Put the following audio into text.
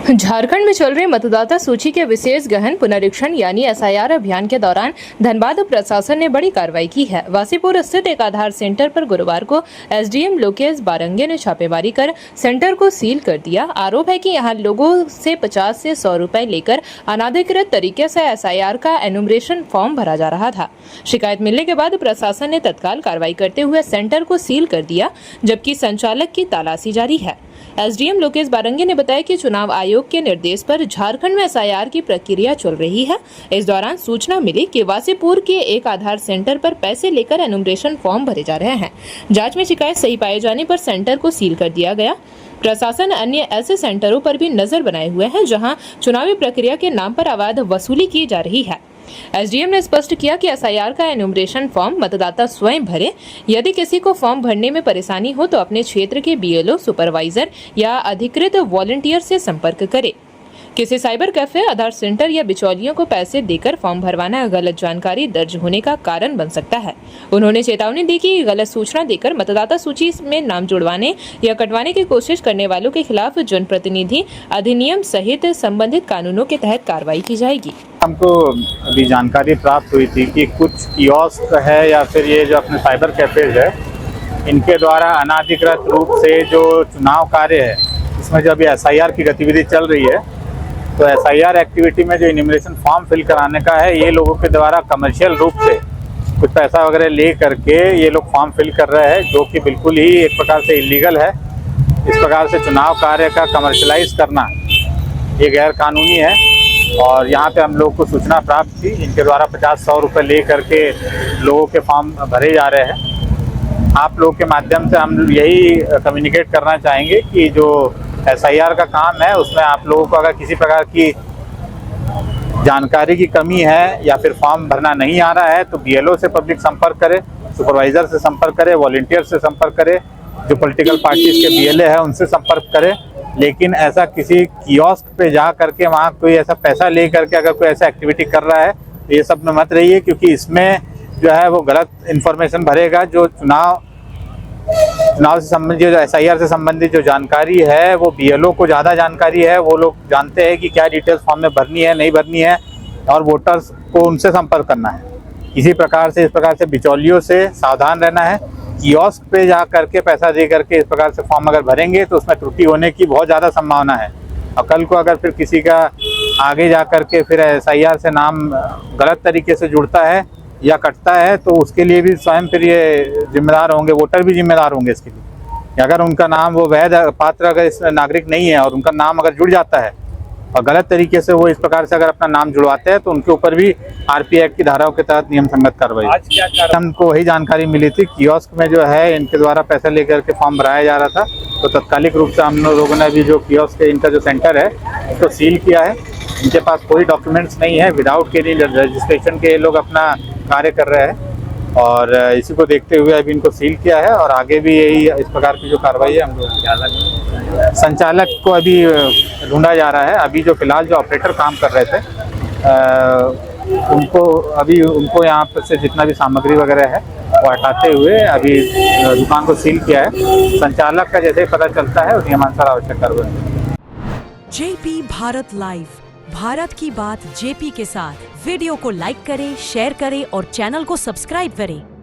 झारखंड में चल रहे मतदाता सूची के विशेष गहन पुनरीक्षण यानी एसआईआर अभियान के दौरान धनबाद प्रशासन ने बड़ी कार्रवाई की है। वासीपुर स्थित एक आधार सेंटर पर गुरुवार को एसडीएम लोकेश बारंगे ने छापेमारी कर सेंटर को सील कर दिया। आरोप है कि यहां लोगों से 50 से 100 रुपए लेकर अनाधिकृत तरीके से एसआईआर का एनुमरेशन फॉर्म भरा जा रहा था। शिकायत मिलने के बाद प्रशासन ने तत्काल कार्रवाई करते हुए सेंटर को सील कर दिया, जबकि संचालक की तलाशी जारी है। एसडीएम लोकेश बारंगे ने बताया कि चुनाव आयोग के निर्देश पर झारखंड में एसआईआर की प्रक्रिया चल रही है। इस दौरान सूचना मिली कि वासीपुर के एक आधार सेंटर पर पैसे लेकर एनुमरेशन फॉर्म भरे जा रहे हैं। जांच में शिकायत सही पाए जाने पर सेंटर को सील कर दिया गया। प्रशासन अन्य ऐसे सेंटरों पर भी नजर बनाए हुए हैं जहां चुनावी प्रक्रिया के नाम पर अवैध वसूली की जा रही है। एसडीएम ने स्पष्ट किया कि एसआईआर का एनुमरेशन फॉर्म मतदाता स्वयं भरे। यदि किसी को फॉर्म भरने में परेशानी हो तो अपने क्षेत्र के बीएलओ, सुपरवाइजर या अधिकृत वॉलंटियर से संपर्क करे। किसी साइबर कैफे, आधार सेंटर या बिचौलियों को पैसे देकर फॉर्म भरवाना गलत जानकारी दर्ज होने का कारण बन सकता है। उन्होंने चेतावनी दी कि गलत सूचना देकर मतदाता सूची में नाम जुड़वाने या कटवाने की कोशिश करने वालों के खिलाफ जनप्रतिनिधि अधिनियम सहित संबंधित कानूनों के तहत कार्रवाई की जाएगी। हमको अभी जानकारी प्राप्त हुई थी कि कुछ कियोस्क है या फिर ये जो अपने साइबर कैफेज है, इनके द्वारा अनाधिकृत रूप से जो चुनाव कार्य है इसमें जो अभी एसआईआर की गतिविधि चल रही है, तो एसआईआर एक्टिविटी में जो इन्यूमरेशन फॉर्म फिल कराने का है, ये लोगों के द्वारा कमर्शियल रूप से कुछ पैसा वगैरह ले करके ये लोग फॉर्म फिल कर रहे हैं, जो कि बिल्कुल ही एक प्रकार से इलीगल है। इस प्रकार से चुनाव कार्य का कमर्शलाइज करना ये गैर कानूनी है। और यहाँ पे हम लोग को सूचना प्राप्त थी, इनके द्वारा 50-100 रुपये ले करके लोगों के फॉर्म भरे जा रहे हैं। आप लोगों के माध्यम से हम यही कम्युनिकेट करना चाहेंगे कि जो एसआईआर का काम है उसमें आप लोगों को अगर किसी प्रकार की जानकारी की कमी है या फिर फॉर्म भरना नहीं आ रहा है तो बीएलओ से पब्लिक संपर्क करे, सुपरवाइजर से संपर्क करे, वॉलंटियर से संपर्क करे, जो पॉलिटिकल पार्टीज के बीएलए है उनसे संपर्क करे। लेकिन ऐसा किसी कियोस्क पे जा करके वहाँ कोई ऐसा पैसा ले करके अगर कोई ऐसा एक्टिविटी कर रहा है तो ये सब में मत रहिए, क्योंकि इसमें जो है वो गलत इन्फॉर्मेशन भरेगा। जो चुनाव से संबंधित, जो एसआईआर से संबंधित जो जानकारी है वो बीएलओ को ज़्यादा जानकारी है। वो लोग जानते हैं कि क्या डिटेल्स फॉर्म में भरनी है, नहीं भरनी है, और वोटर्स को उनसे संपर्क करना है। इसी प्रकार से इस प्रकार से बिचौलियों से सावधान रहना है। कियोस्क पे जा करके पैसा दे करके इस प्रकार से फॉर्म अगर भरेंगे तो उसमें त्रुटि होने की बहुत ज़्यादा संभावना है। और कल को अगर फिर किसी का आगे जा करके फिर एसआईआर से नाम गलत तरीके से जुड़ता है या कटता है तो उसके लिए भी स्वयं फिर ये जिम्मेदार होंगे, वोटर भी जिम्मेदार होंगे इसके लिए। अगर उनका नाम वो वैध पात्र अगर इस नागरिक नहीं है और उनका नाम अगर जुड़ जाता है और गलत तरीके से वो इस प्रकार से अगर अपना नाम जुड़वाते हैं तो उनके ऊपर भी आरपी एक्ट की धाराओं के तहत नियम संगत कार्रवाई। हमको वही जानकारी मिली थी, कियोस्क में जो है इनके द्वारा पैसा लेकर के फॉर्म भराया जा रहा था, तो तत्कालिक रूप से हम लोगों ने भी जो कियोस्क इनका जो सेंटर है उसको सील किया है। इनके पास कोई डॉक्यूमेंट्स नहीं है, विदाउट के रजिस्ट्रेशन के लोग अपना कार्य कर रहे हैं और इसी को देखते हुए अभी इनको सील किया है। और आगे भी यही इस प्रकार की जो कार्रवाई है हम लोग संचालक को अभी ढूंढा जा रहा है। अभी जो फिलहाल जो ऑपरेटर काम कर रहे थे उनको यहाँ पर से जितना भी सामग्री वगैरह है वो हटाते हुए अभी दुकान को सील किया है। संचालक का जैसे ही पता चलता है उस नियमानुसार आवश्यक कार्रवाई। जेपी भारत लाइव, भारत की बात जेपी के साथ। वीडियो को लाइक करें, शेयर करें और चैनल को सब्सक्राइब करें।